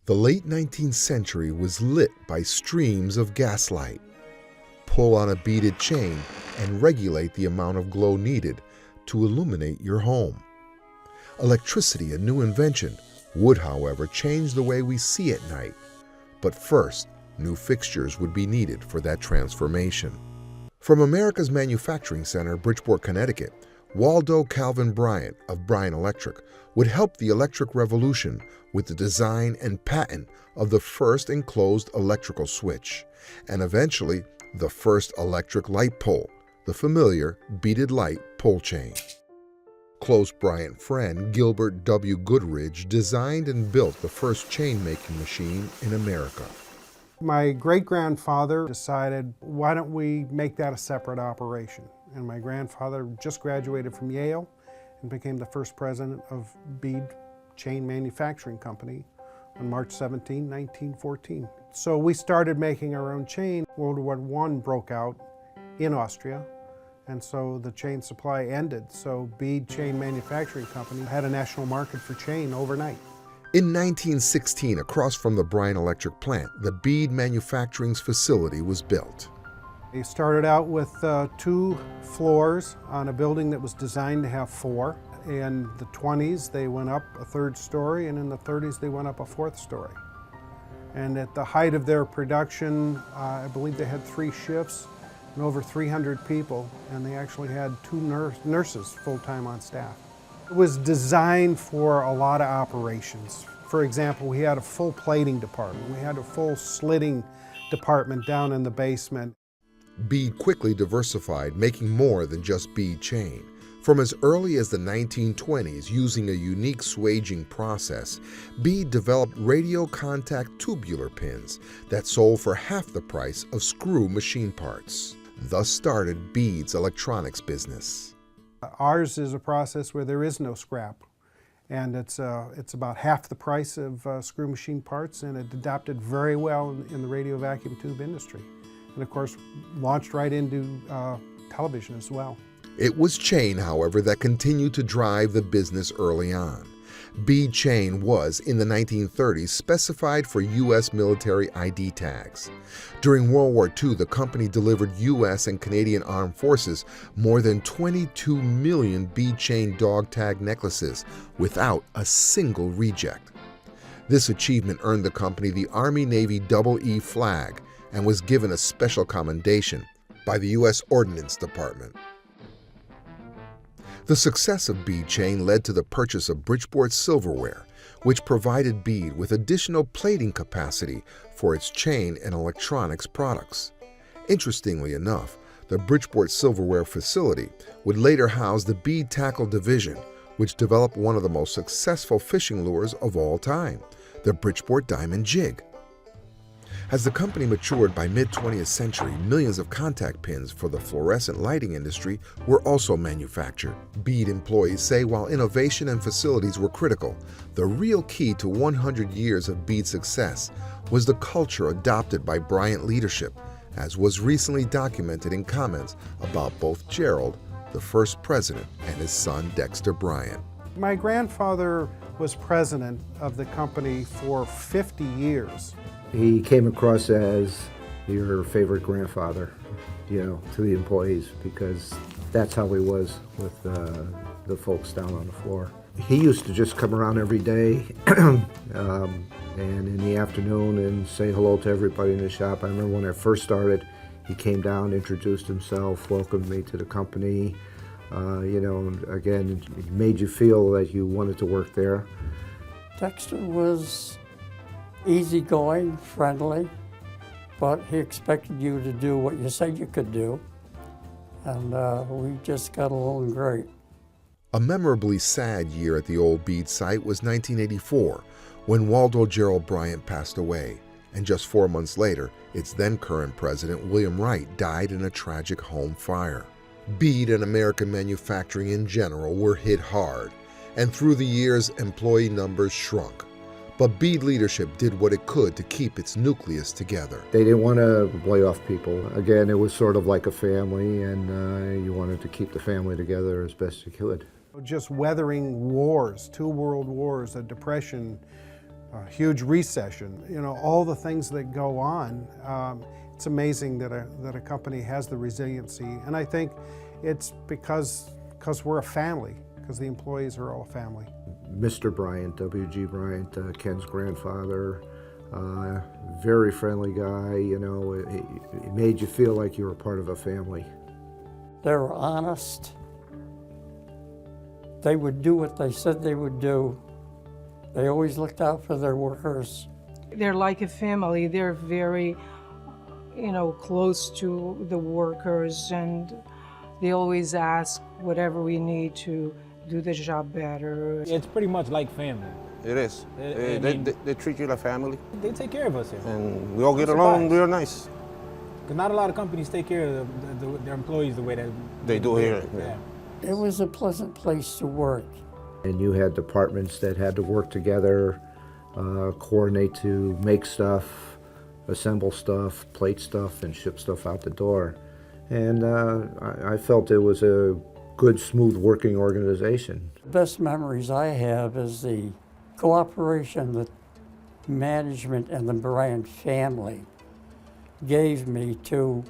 The late 19th century was lit by streams of gaslight. Pull on a beaded chain and regulate the amount of glow needed to illuminate your home. Electricity, a new invention, would, however, change the way we see at night. But first, new fixtures would be needed for that transformation. From America's Manufacturing Center, Bridgeport, Connecticut, Waldo Calvin Bryant of Bryant Electric would help the electric revolution with the design and patent of the first enclosed electrical switch, and eventually the first electric light pole, the familiar beaded light pull chain. Close Bryant friend Gilbert W. Goodridge designed and built the first chain-making machine in America. My great-grandfather decided, why don't we make that a separate operation? And my grandfather just graduated from Yale and became the first president of Bead Chain Manufacturing Company on March 17, 1914. So we started making our own chain. World War I broke out in Austria, and so the chain supply ended. So Bead Chain Manufacturing Company had a national market for chain overnight. In 1916, across from the Bryant Electric plant, the bead manufacturing facility was built. They started out with 2 floors on a building that was designed to have 4. In the 20s, they went up a 3rd story, and in the 30s, they went up a 4th story. And at the height of their production, I believe they had 3 shifts and over 300 people, and they actually had 2 nurses full-time on staff. It was designed for a lot of operations. For example, we had a full plating department. We had a full slitting department down in the basement. Bead quickly diversified, making more than just bead chain. From as early as the 1920s, using a unique swaging process, Bead developed radio contact tubular pins that sold for half the price of screw machine parts. Thus started Bead's electronics business. Ours is a process where there is no scrap, and it's about half the price of screw machine parts, and it adapted very well in the radio vacuum tube industry. And of course, launched right into television as well. It was chain, however, that continued to drive the business early on. Bead chain was, in the 1930s, specified for U.S. military ID tags. During World War II, the company delivered U.S. and Canadian Armed Forces more than 22 million bead chain dog tag necklaces without a single reject. This achievement earned the company the Army-Navy EE flag and was given a special commendation by the U.S. Ordnance Department. The success of Bead Chain led to the purchase of Bridgeport Silverware, which provided Bead with additional plating capacity for its chain and electronics products. Interestingly enough, the Bridgeport Silverware facility would later house the Bead Tackle Division, which developed one of the most successful fishing lures of all time, the Bridgeport Diamond Jig. As the company matured by mid-20th century, millions of contact pins for the fluorescent lighting industry were also manufactured. Bead employees say while innovation and facilities were critical, the real key to 100 years of Bead's success was the culture adopted by Bryant leadership, as was recently documented in comments about both Gerald, the first president, and his son Dexter Bryant. My grandfather was president of the company for 50 years. He came across as your favorite grandfather, to the employees, because that's how he was with the folks down on the floor. He used to just come around every day and in the afternoon and say hello to everybody in the shop. I remember when I first started, he came down, introduced himself, welcomed me to the company. Again, it made you feel that you wanted to work there. Dexter was easygoing, friendly, but he expected you to do what you said you could do, and we just got along great. A memorably sad year at the old Bead site was 1984, when Waldo Gerald Bryant passed away, and just 4 months later, its then current president, William Wright, died in a tragic home fire. Bead and American manufacturing in general were hit hard, and through the years, employee numbers shrunk. But Bead leadership did what it could to keep its nucleus together. They didn't want to lay off people. Again, it was sort of like a family, and you wanted to keep the family together as best you could. Just weathering wars, 2 world wars, a depression, a huge recession, all the things that go on. It's amazing that a company has the resiliency, and I think it's because we're a family, because the employees are all a family. Mr. Bryant, W.G. Bryant, Ken's grandfather, very friendly guy, it made you feel like you were part of a family. They were honest. They would do what they said they would do. They always looked out for their workers. They're like a family. They're very, close to the workers, and they always ask whatever we need to do the job better. It's pretty much like family. It is. They treat you like family. They take care of us here. And we all get along real nice. Because not a lot of companies take care of their employees the way that They do here. Yeah. It was a pleasant place to work. And you had departments that had to work together, coordinate to make stuff, assemble stuff, plate stuff, and ship stuff out the door. And I felt it was a good, smooth working organization. The best memories I have is the cooperation that management and the Bryant family gave me to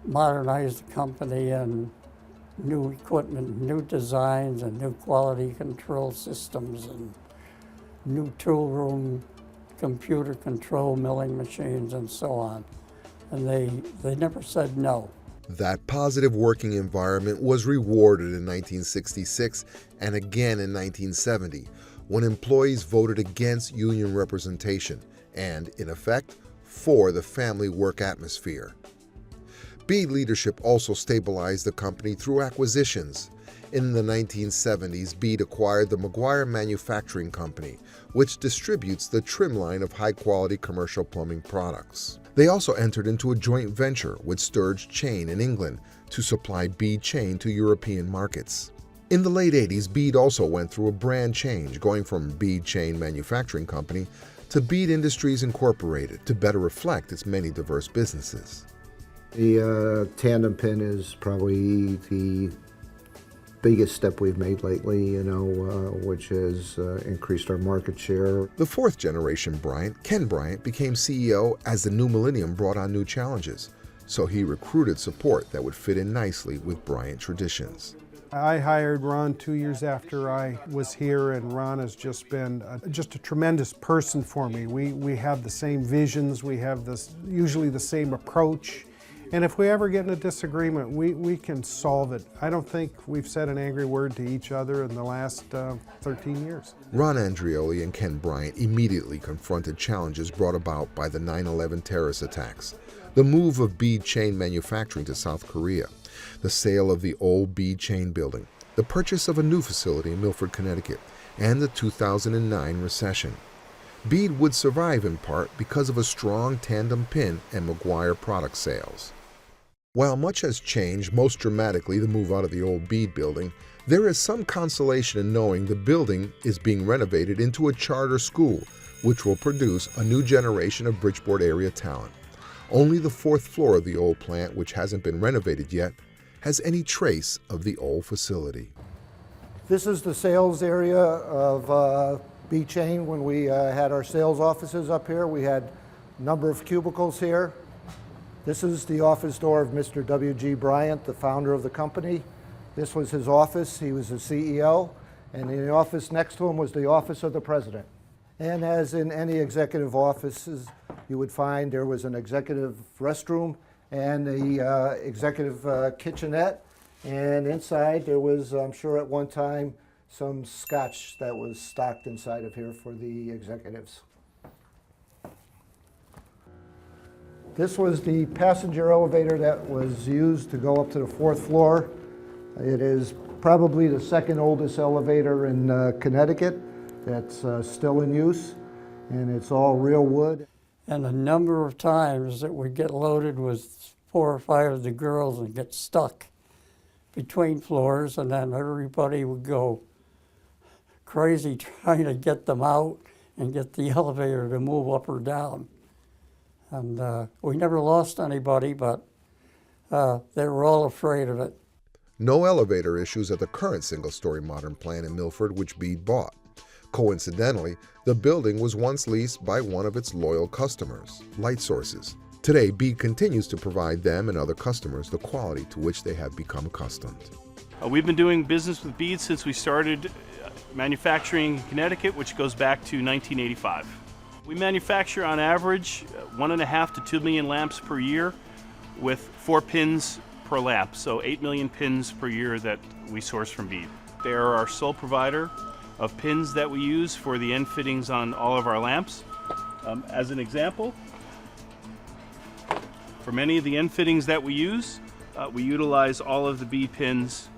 modernize the company and new equipment, new designs, and new quality control systems, and new tool room, computer control milling machines, and so on. And they never said no. That positive working environment was rewarded in 1966 and again in 1970, when employees voted against union representation and, in effect, for the family work atmosphere. Bead leadership also stabilized the company through acquisitions. In the 1970s, Bead acquired the McGuire Manufacturing Company, which distributes the trim line of high-quality commercial plumbing products. They also entered into a joint venture with Sturge Chain in England to supply Bead Chain to European markets. In the late 80s, Bead also went through a brand change, going from Bead Chain Manufacturing Company to Bead Industries Incorporated to better reflect its many diverse businesses. The tandem pin is probably the biggest step we've made lately, which has increased our market share. The fourth generation Bryant, Ken Bryant, became CEO as the new millennium brought on new challenges, so he recruited support that would fit in nicely with Bryant traditions. I hired Ron 2 years after I was here, and Ron has just been just a tremendous person for me. We have the same visions, we have usually the same approach. And if we ever get in a disagreement, we can solve it. I don't think we've said an angry word to each other in the last 13 years. Ron Andreoli and Ken Bryant immediately confronted challenges brought about by the 9/11 terrorist attacks, the move of Bead Chain manufacturing to South Korea, the sale of the old Bead Chain building, the purchase of a new facility in Milford, Connecticut, and the 2009 recession. Bead would survive in part because of a strong tandem pin and McGuire product sales. While much has changed, most dramatically the move out of the old Bead building, there is some consolation in knowing the building is being renovated into a charter school, which will produce a new generation of Bridgeport area talent. Only the fourth floor of the old plant, which hasn't been renovated yet, has any trace of the old facility. This is the sales area of Bead Chain. When we had our sales offices up here, we had a number of cubicles here. This is the office door of Mr. W.G. Bryant, the founder of the company. This was his office. He was the CEO. And in the office next to him was the office of the president. And as in any executive offices, you would find there was an executive restroom and the executive kitchenette. And inside there was, I'm sure at one time, some scotch that was stocked inside of here for the executives. This was the passenger elevator that was used to go up to the fourth floor. It is probably the second oldest elevator in Connecticut that's still in use, and it's all real wood. And the number of times that we'd get loaded with 4 or 5 of the girls and get stuck between floors, and then everybody would go crazy trying to get them out and get the elevator to move up or down. And we never lost anybody, but they were all afraid of it. No elevator issues at the current single-story modern plant in Milford, which Bead bought. Coincidentally, the building was once leased by one of its loyal customers, Light Sources. Today, Bead continues to provide them and other customers the quality to which they have become accustomed. We've been doing business with Bead since we started manufacturing in Connecticut, which goes back to 1985. We manufacture on average 1.5 to 2 million lamps per year with 4 pins per lamp, so 8 million pins per year that we source from Bead. They are our sole provider of pins that we use for the end fittings on all of our lamps. As an example, for many of the end fittings that we use, we utilize all of the Bead pins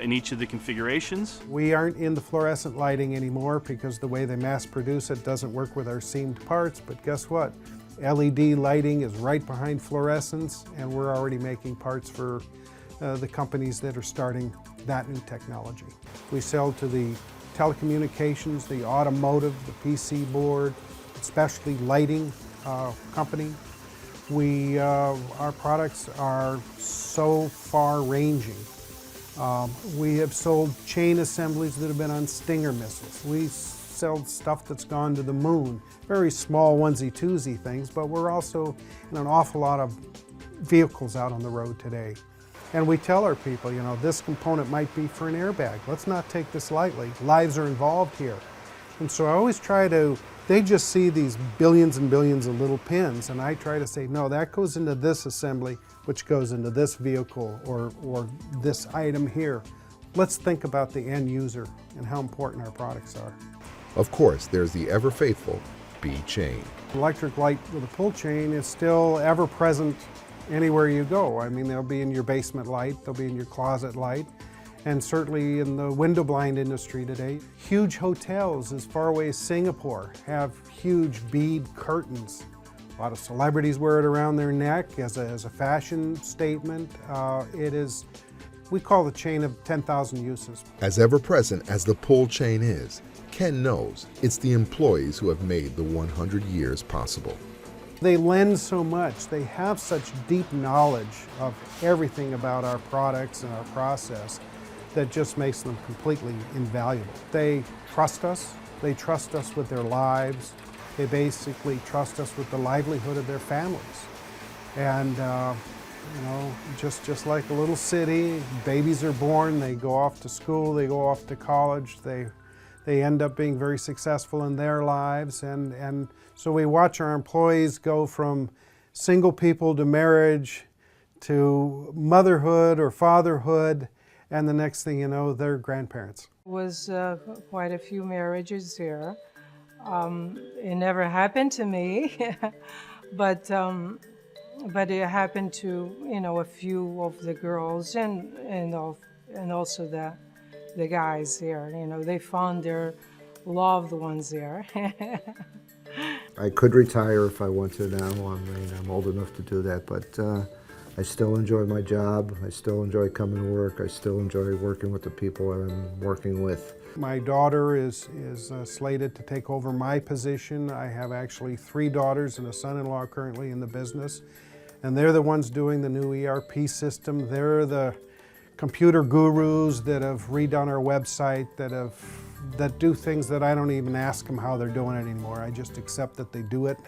in each of the configurations. We aren't in the fluorescent lighting anymore because the way they mass produce it doesn't work with our seamed parts, but guess what? LED lighting is right behind fluorescence, and we're already making parts for the companies that are starting that new technology. We sell to the telecommunications, the automotive, the PC board, especially lighting company. Our products are so far-ranging. We have sold chain assemblies that have been on Stinger missiles. We sell stuff that's gone to the moon, very small onesie-twosie things, but we're also in an awful lot of vehicles out on the road today. And we tell our people, you know, this component might be for an airbag. Let's not take this lightly. Lives are involved here. And so I always try to, they just see these billions and billions of little pins, and I try to say, no, that goes into this assembly, which goes into this vehicle or this item here. Let's think about the end user and how important our products are. Of course, there's the ever-faithful Bead Chain. Electric light with a pull chain is still ever present anywhere you go. I mean, they'll be in your basement light, they'll be in your closet light, and certainly in the window blind industry today. Huge hotels as far away as Singapore have huge bead curtains. A lot of celebrities wear it around their neck as a fashion statement. We call the chain of 10,000 uses. As ever-present as the pull chain is, Ken knows it's the employees who have made the 100 years possible. They lend so much. They have such deep knowledge of everything about our products and our process that just makes them completely invaluable. They trust us. They trust us with their lives. They basically trust us with the livelihood of their families. And you know, just like a little city, babies are born, they go off to school, they go off to college, they end up being very successful in their lives, and so we watch our employees go from single people to marriage to motherhood or fatherhood, and the next thing you know, they're grandparents. Was quite a few marriages here. It never happened to me, but it happened to, you know, a few of the girls and also the guys there. You know, they found their loved ones there. I could retire if I want to now. I mean, I'm old enough to do that, but I still enjoy my job. I still enjoy coming to work. I still enjoy working with the people I'm working with. My daughter is slated to take over my position. I have actually 3 daughters and a son-in-law currently in the business, and they're the ones doing the new ERP system. They're the computer gurus that have redone our website, that do things that I don't even ask them how they're doing it anymore. I just accept that they do it.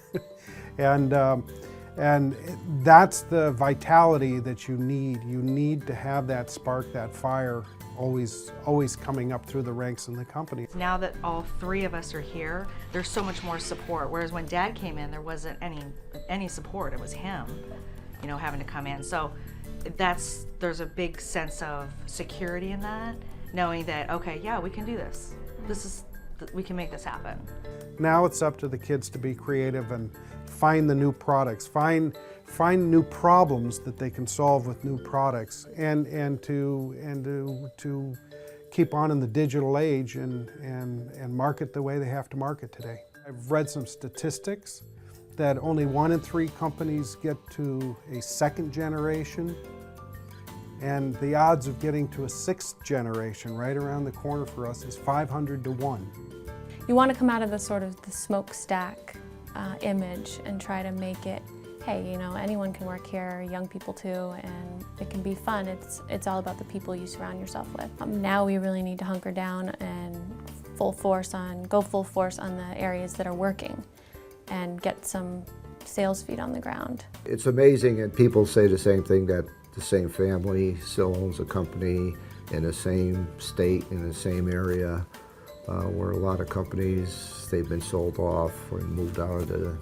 And that's the vitality that you need. You need to have that spark, that fire, always coming up through the ranks in the company. Now that all 3 of us are here, there's so much more support. Whereas when Dad came in, there wasn't any support. It was him, you know, having to come in. So there's a big sense of security in that, knowing that, okay, yeah, we can do this. We can make this happen. Now it's up to the kids to be creative and find the new products, find new problems that they can solve with new products, and to keep on in the digital age and market the way they have to market today. I've read some statistics that only 1 in 3 companies get to a 2nd generation, and the odds of getting to a 6th generation right around the corner for us is 500 to 1. You want to come out of the sort of the smokestack image and try to make it, hey, you know, anyone can work here, young people too, and it can be fun. It's all about the people you surround yourself with. Now we really need to hunker down and go full force on the areas that are working and get some sales feet on the ground. It's amazing, and people say the same thing, that the same family still owns a company in the same state, in the same area, where a lot of companies, they've been sold off and moved out of the,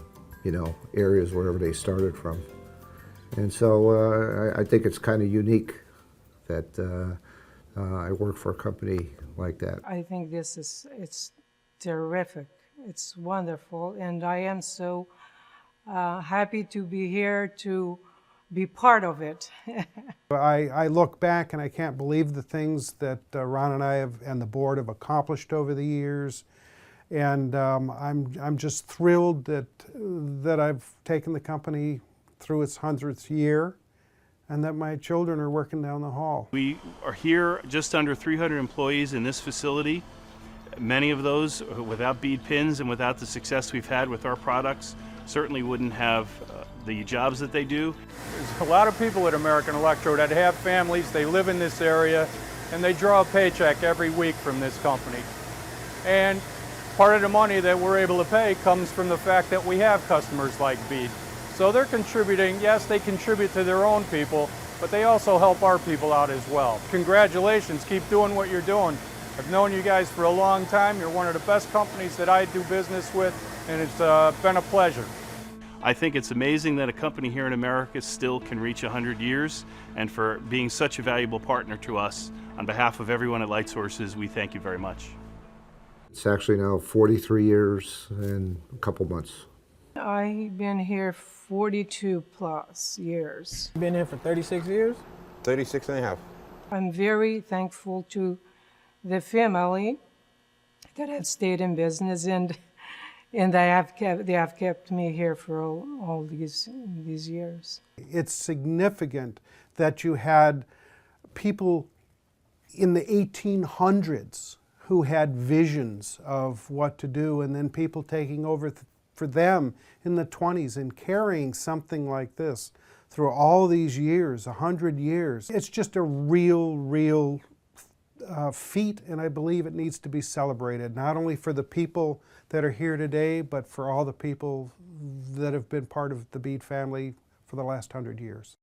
areas wherever they started from. And so I think it's kind of unique that I work for a company like that. I think it's terrific. It's wonderful, and I am so happy to be here to be part of it. I look back and I can't believe the things that Ron and I and the board have accomplished over the years, and I'm just thrilled that I've taken the company through its 100th year, and that my children are working down the hall. We are here just under 300 employees in this facility. Many of those, without bead pins and without the success we've had with our products, certainly wouldn't have the jobs that they do. There's a lot of people at American Electro that have families, they live in this area, and they draw a paycheck every week from this company. And part of the money that we're able to pay comes from the fact that we have customers like Bead. So they're contributing. Yes, they contribute to their own people, but they also help our people out as well. Congratulations, keep doing what you're doing. I've known you guys for a long time. You're one of the best companies that I do business with, and it's been a pleasure. I think it's amazing that a company here in America still can reach 100 years, and for being such a valuable partner to us. On behalf of everyone at Light Sources, we thank you very much. It's actually now 43 years and a couple months. I've been here 42 plus years. You've been here for 36 years? 36 and a half. I'm very thankful to the family that have stayed in business, and they have kept me here for all these years. It's significant that you had people in the 1800s who had visions of what to do, and then people taking over for them in the 20s and carrying something like this through all these years, 100 years. It's just a real feat, and I believe it needs to be celebrated, not only for the people that are here today, but for all the people that have been part of the Bead family for the last 100 years.